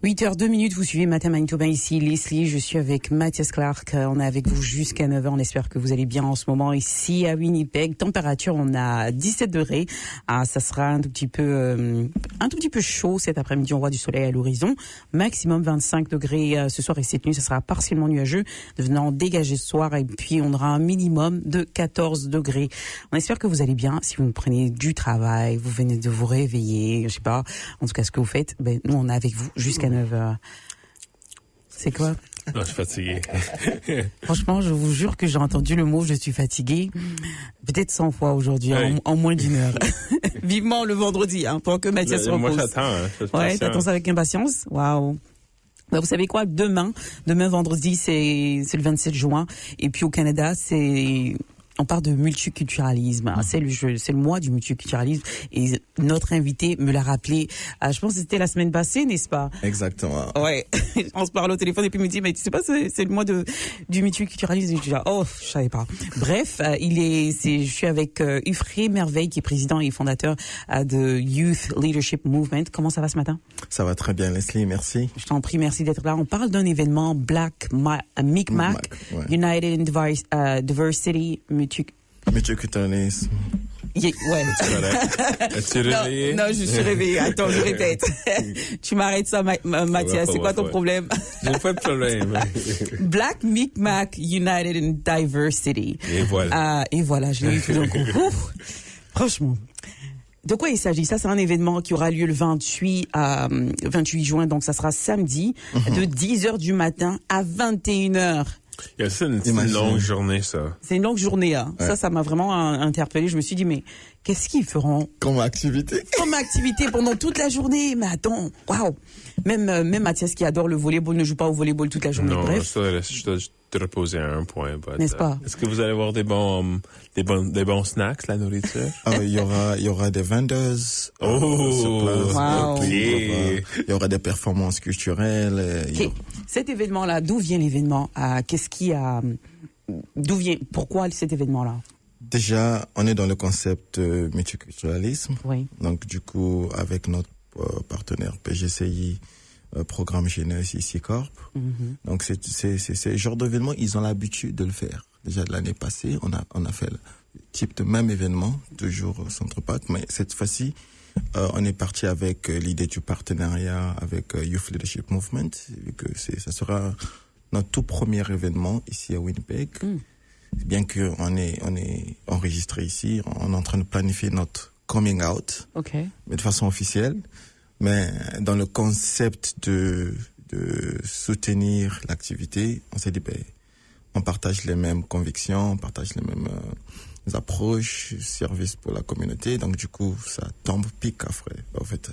8h02, vous suivez Matin Manitoba, ici Leslie, je suis avec Mathias Clark, on est avec vous jusqu'à 9h, on espère que vous allez bien en ce moment ici à Winnipeg. Température, on a 17 degrés, ça sera un tout petit peu chaud cet après-midi, on voit du soleil à l'horizon, maximum 25 degrés ce soir et cette nuit, ça sera partiellement nuageux, devenant dégagé ce soir et puis on aura un minimum de 14 degrés. On espère que vous allez bien, si vous prenez du travail, vous venez de vous réveiller, je sais pas, en tout cas ce que vous faites, nous on est avec vous jusqu'à 9h. C'est quoi? Non, je suis fatigué. Franchement, je vous jure que j'ai entendu le mot « je suis fatigué » peut-être 100 fois aujourd'hui, en moins d'une heure. Vivement le vendredi, pendant que Mathias se repose. Moi, j'attends. Ouais, t'attends ça avec impatience? Waouh. Vous savez quoi? Demain vendredi, c'est le 27 juin. Et puis au Canada, on parle de multiculturalisme. C'est le mois du multiculturalisme. Et notre invité me l'a rappelé. Je pense que c'était la semaine passée, n'est-ce pas? Exactement. Ouais. On se parle au téléphone et puis il me dit, mais tu sais pas, c'est le mois du multiculturalisme. Et je dis, je savais pas. Bref, je suis avec Humphrey Merveille, qui est président et fondateur de Youth Leadership Movement. Comment ça va ce matin? Ça va très bien, Leslie. Merci. Je t'en prie, merci d'être là. On parle d'un événement Black Mi'kmaq, ouais. United in Diversity, multiculturalisme. Ouais. Es-tu réveillé? Non, je suis réveillée. Attends, je répète. Tu m'arrêtes ça, Mathias. C'est quoi ton problème? J'ai pas de problème. Black Mi'kmaq United in Diversity. Et voilà. Je l'ai eu tout d'un coup. Franchement. De quoi il s'agit? Ça, c'est un événement qui aura lieu le 28 juin. Donc, ça sera samedi, de 10h du matin à 21h. C'est une longue journée, ça. C'est une longue journée, hein. Ouais. Ça m'a vraiment interpellé. Je me suis dit, mais qu'est-ce qu'ils feront? Comme activité pendant toute la journée. Mais attends, waouh. Même Mathias qui adore le volleyball ne joue pas au volleyball toute la journée. Non, bref. Ça, je dois te reposer à un point. N'est-ce pas? Est-ce que vous allez avoir des bons snacks, la nourriture? Il y aura des vendors. Sur place. Wow. Il y aura des performances culturelles. Cet événement-là, d'où vient l'événement? Pourquoi cet événement-là? Déjà, on est dans le concept multiculturalisme. Oui. Donc, du coup, avec notre partenaire PGCI, programme Jeunesse ici Corp. Donc, c'est ce genre d'événement, ils ont l'habitude de le faire. Déjà, l'année passée, on a fait le type de même événement, toujours au Centre Parc, mais cette fois-ci, on est parti avec l'idée du partenariat avec Youth Leadership Movement, vu que ça sera notre tout premier événement ici à Winnipeg. Bien qu'on est enregistré ici, on est en train de planifier notre coming out, mais de façon officielle. Mais dans le concept de soutenir l'activité, on s'est dit, on partage les mêmes convictions, on partage les mêmes approches, services pour la communauté. Donc, du coup, ça tombe pic à frais, en fait.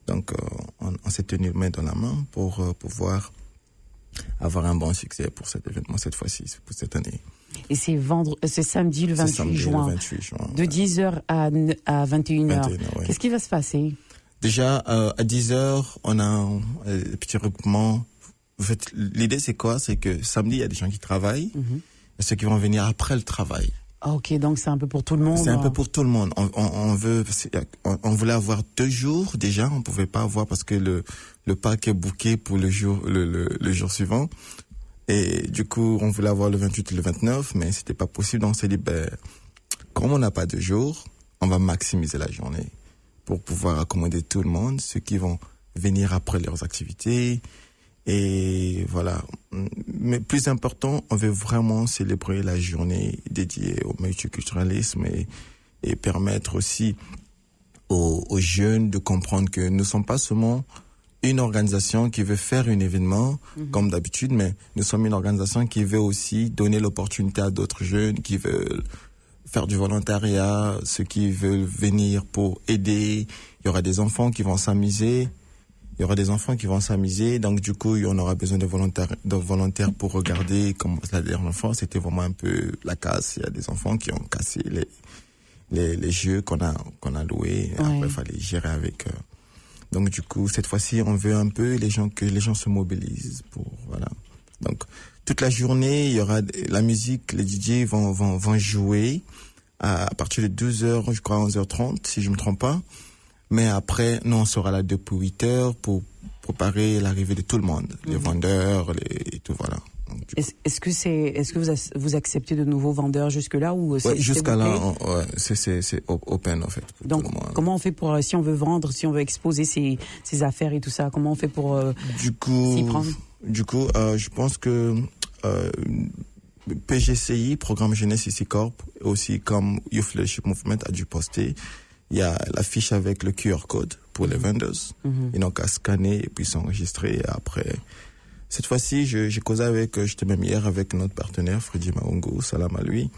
Donc, on s'est tenu main dans la main pour pouvoir avoir un bon succès pour cet événement cette fois-ci, pour cette année. Et c'est samedi le 28 juin. De 10h à 21h. Ouais. Qu'est-ce qui va se passer? Déjà, à 10h, on a un petit regroupement. En fait, l'idée, c'est quoi? C'est que samedi, il y a des gens qui travaillent et ceux qui vont venir après le travail. Ok, donc c'est un peu pour tout le monde. C'est un peu pour tout le monde. On voulait avoir 2 jours déjà, on pouvait pas avoir parce que le parc est booké pour le jour suivant. Et du coup, on voulait avoir le 28 et le 29, mais c'était pas possible. Donc on s'est dit, comme on n'a pas 2 jours, on va maximiser la journée pour pouvoir accommoder tout le monde, ceux qui vont venir après leurs activités. Et voilà. Mais plus important, on veut vraiment célébrer la journée dédiée au multiculturalisme et permettre aussi aux jeunes de comprendre que nous ne sommes pas seulement une organisation qui veut faire un événement comme d'habitude, mais nous sommes une organisation qui veut aussi donner l'opportunité à d'autres jeunes qui veulent faire du volontariat, ceux qui veulent venir pour aider. Il y aura des enfants qui vont s'amuser. Donc du coup, on aura besoin de volontaires pour regarder comme la dernière fois, c'était vraiment un peu la casse. Il y a des enfants qui ont cassé les jeux qu'on a loués. Ouais. Après, il fallait gérer avec eux. Donc du coup, cette fois-ci, on veut un peu que les gens se mobilisent pour voilà. Donc toute la journée, il y aura la musique, les DJ vont jouer à partir de 12h, je crois 11h30 si je me trompe pas. Mais après, nous on sera là depuis 8h pour préparer l'arrivée de tout le monde, les vendeurs, et tout, voilà. Donc, est-ce que vous acceptez de nouveaux vendeurs jusque-là ou ouais, jusqu'à là, c'est open en fait. Donc, comment on fait pour, si on veut vendre, si on veut exposer ses affaires et tout ça, comment on fait pour s'y prendre? Du coup, je pense que PGCI, Programme Jeunesse ici Corp, aussi comme Youth Leadership Movement a dû poster, il y a la fiche avec le QR code pour les vendors. Ils n'ont qu'à scanner et puis s'enregistrer. Et après, cette fois-ci, j'ai causé j'étais même hier avec notre partenaire, Freddy Maungo, salam à lui,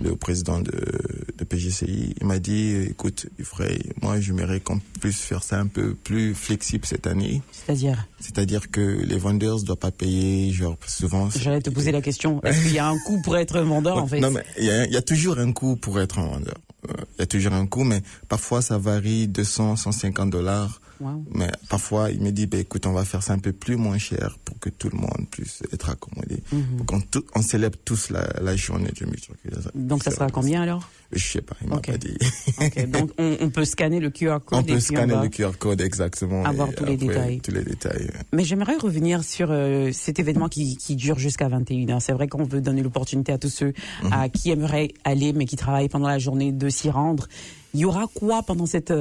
le président de PGCI. Il m'a dit, écoute, Fred, moi, j'aimerais qu'on puisse faire ça un peu plus flexible cette année. C'est-à-dire que les vendeurs ne doivent pas payer, genre, souvent. J'allais te poser la question. Est-ce qu'il y a un coût pour être vendeur, en fait? Non, mais il y a toujours un coût pour être un vendeur. Il y a toujours un coût, mais parfois ça varie $200, $150. Wow. Mais parfois, il me dit, écoute, on va faire ça un peu plus moins cher pour que tout le monde puisse être accommodé. Pour qu'on célèbre tous la journée du multiculturalisme. Donc, ça sera combien alors? Je sais pas, il m'a pas dit. Okay. Donc, on peut scanner le QR code. On peut scanner le QR code, exactement. Avoir tous les détails. Tous les détails. Mais j'aimerais revenir sur cet événement qui dure jusqu'à 21h. C'est vrai qu'on veut donner l'opportunité à tous ceux qui aimeraient aller, mais qui travaillent pendant la journée, de s'y rendre. Il y aura quoi pendant cette...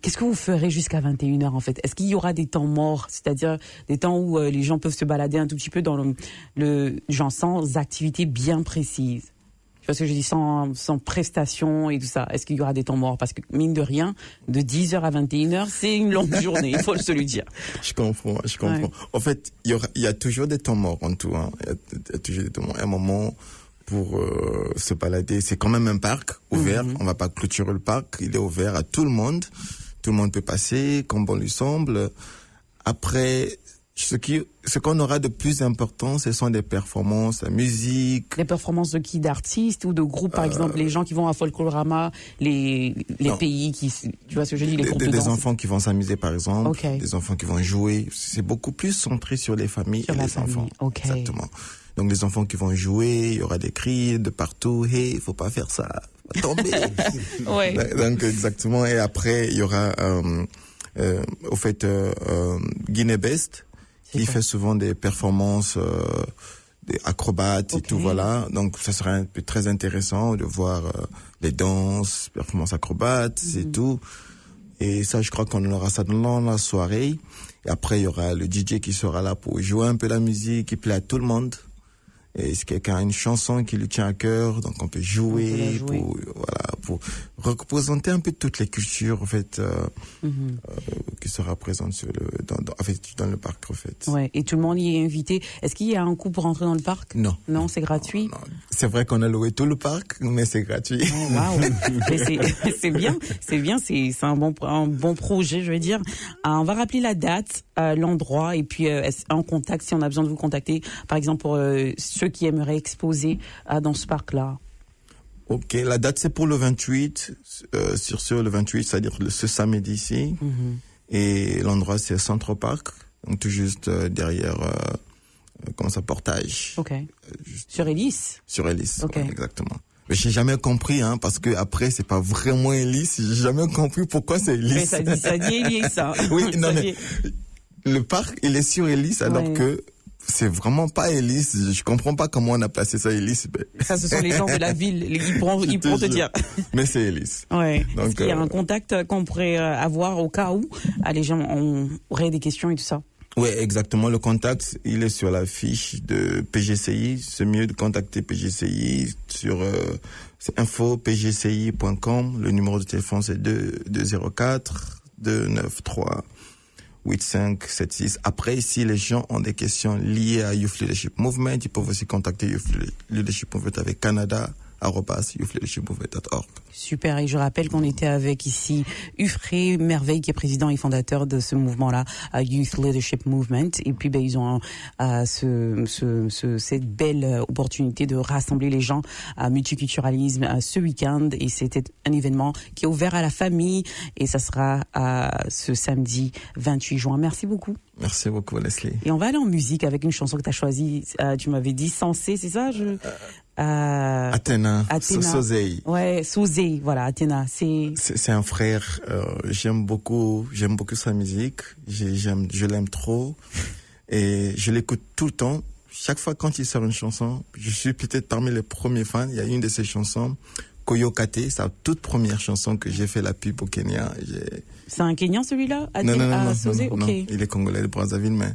Qu'est-ce que vous ferez jusqu'à 21h en fait? Est-ce qu'il y aura des temps morts, c'est-à-dire des temps où les gens peuvent se balader un tout petit peu dans le genre sans activité bien précise? Tu vois ce que je dis, sans prestation et tout ça. Est-ce qu'il y aura des temps morts? Parce que mine de rien, de 10h à 21h, c'est une longue journée, il faut se le dire. Je comprends. Ouais. En fait, il y a toujours des temps morts en tout. Hein. Il y a toujours des temps morts. Un moment pour se balader, c'est quand même un parc ouvert. On va pas clôturer le parc, il est ouvert à tout le monde. Tout le monde peut passer comme bon lui semble. Après, ce qu'on aura de plus important, ce sont des performances, la musique. Des performances de qui? D'artistes ou de groupes, par exemple, les gens qui vont à Folklorama, les pays qui, tu vois ce que je dis, les groupes de danse. Des enfants qui vont s'amuser, par exemple. Des enfants qui vont jouer. C'est beaucoup plus centré sur les familles et les enfants. Exactement. Donc, les enfants qui vont jouer, il y aura des cris de partout. Hey, faut pas faire ça. Tomber. Ouais. Donc, exactement. Et après, il y aura, au fait, Guinée Best, qui fait souvent des performances, des acrobates et tout, voilà. Donc, ça sera très intéressant de voir les danses, performances acrobates et tout. Et ça, je crois qu'on aura ça dans la soirée. Et après, il y aura le DJ qui sera là pour jouer un peu la musique qui plaît à tout le monde. Et si quelqu'un a une chanson qui lui tient à cœur, donc on peut jouer. Pour représenter un peu toutes les cultures, en fait, qui sera présente dans le parc, en fait. Ouais. Et tout le monde y est invité. Est-ce qu'il y a un coût pour entrer dans le parc? Non. Non, c'est gratuit? Non. C'est vrai qu'on a loué tout le parc, mais c'est gratuit. Oh, waouh. C'est bien. C'est un bon projet, je veux dire. On va rappeler la date, l'endroit, et puis en contact, si on a besoin de vous contacter, par exemple, pour ceux qui aimeraient exposer dans ce parc-là. Ok, la date c'est pour le 28, le 28, c'est-à-dire ce samedi-ci. Et l'endroit c'est Centre Park, donc tout juste derrière, Portage. Ok. Sur Ellis? Sur Ellis, okay. Ouais, exactement. Mais j'ai jamais compris, parce que après c'est pas vraiment Ellis, j'ai jamais compris pourquoi c'est Ellis. Mais ça dit Ellis, ça. Oui, non mais le parc il est sur Ellis alors que c'est vraiment pas Ellis. Je comprends pas comment on a placé ça Ellis. Ça, ce sont les gens de la ville. Ils pourront te dire. Mais c'est Ellis. Ouais. Donc, est-ce qu'il y a un contact qu'on pourrait avoir au cas où les gens auraient des questions et tout ça? Oui, exactement. Le contact, il est sur la fiche de PGCI. C'est mieux de contacter PGCI sur c'est info.pgci.com. Le numéro de téléphone, c'est 204 293 8576. Après, si les gens ont des questions liées à Youth Leadership Movement, ils peuvent aussi contacter Youth Leadership Movement avec canada@youthleadershipmovement.org. Super, et je rappelle qu'on était avec ici Ufré Merveille, qui est président et fondateur de ce mouvement-là, Youth Leadership Movement. Et puis, ils ont cette belle opportunité de rassembler les gens à multiculturalisme ce week-end. Et c'était un événement qui est ouvert à la famille. Et ça sera ce samedi 28 juin. Merci beaucoup. Merci beaucoup, Leslie. Et on va aller en musique avec une chanson que tu as choisie. Tu m'avais dit Sensé, c'est ça? Athéna. Sosei. Ouais, Sosei, voilà, Athéna. C'est un frère. J'aime beaucoup sa musique. Je l'aime trop et je l'écoute tout le temps. Chaque fois quand il sort une chanson, je suis peut-être parmi les premiers fans. Il y a une de ses chansons, Koyokate, sa toute première chanson que j'ai fait la pub au Kenya. C'est un Kenyan celui-là? Non, Sosei, ok. non, il est congolais de Brazzaville, mais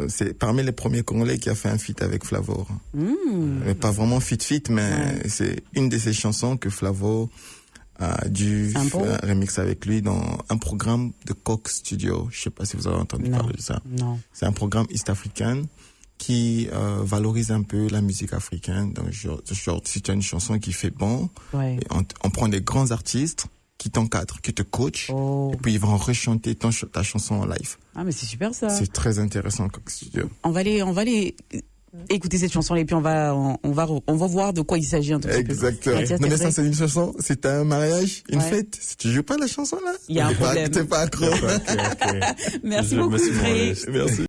c'est parmi les premiers Congolais qui a fait un feat avec Flavo. Mais pas vraiment feat, mais c'est une de ses chansons que Flavo a dû faire un remix avec lui dans un programme de Coq Studio. Je sais pas si vous avez entendu parler de ça. Non. C'est un programme East-Africain qui valorise un peu la musique africaine. Donc, genre, si tu as une chanson qui fait bon, on prend des grands artistes qui t'encadrent, qui te coachent, et puis ils vont rechanter ta chanson en live. Ah, mais c'est super ça. C'est très intéressant comme studio. On va aller écouter cette chanson et puis on va voir de quoi il s'agit un tout petit peu. Exactement. Non mais ça c'est une chanson, c'est un mariage, une fête. Si tu joues pas la chanson là, il y a un problème. T'es pas accro. Merci beaucoup. Merci.